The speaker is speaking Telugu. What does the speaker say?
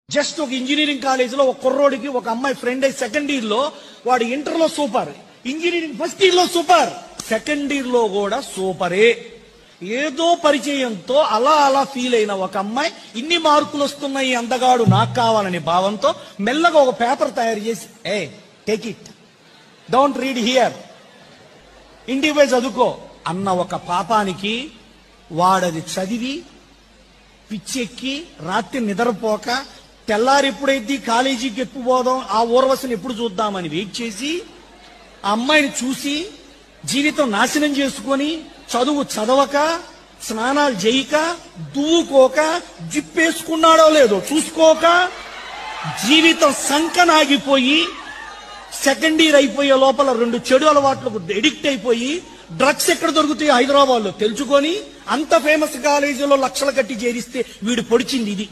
జస్ట్ ఒక ఇంజనీరింగ్ కాలేజీలో ఒక కుర్రోడికి ఒక అమ్మాయి ఫ్రెండ్ అయి సెకండ్ ఇయర్ లో వాడు ఇంటర్ లో సూపర్, ఇంజనీరింగ్ ఫస్ట్ ఇయర్ లో సూపర్, సెకండ్ ఇయర్ లో కూడా సూపరే. ఏదో పరిచయంతో అలా అలా ఫీల్ అయిన ఒక అమ్మాయి ఇన్ని మార్కులు వస్తున్నాయి అందగాడు నాకు కావాలనే భావంతో మెల్లగా ఒక పేపర్ తయారు చేసి take it, don't read here, ఇంటికి పోయి చదువుకో అన్న ఒక పాపానికి వాడది చదివి పిచ్చెక్కి రాత్రి నిద్రపోక తెల్లారి ఎప్పుడైతే కాలేజీకి ఎప్పుడు పోదాం ఆ ఊర్వశిని ఎప్పుడు చూద్దామని వెయిట్ చేసి ఆ అమ్మాయిని చూసి జీవితం నాశనం చేసుకొని చదువు చదవక స్నానాలు చేయక దువ్వుకోక జిప్పేసుకున్నాడో లేదో చూసుకోక జీవితం సంకనాగిపోయి సెకండ్ ఇయర్ అయిపోయే లోపల 2 చెడు అలవాట్లకు ఎడిక్ట్ అయిపోయి డ్రగ్స్ ఎక్కడ దొరుకుతాయో హైదరాబాద్ లో తెలుసుకొని అంత ఫేమస్ కాలేజీలో లక్షలు కట్టి చేరిస్తే వీడు పొడిచింది ఇది.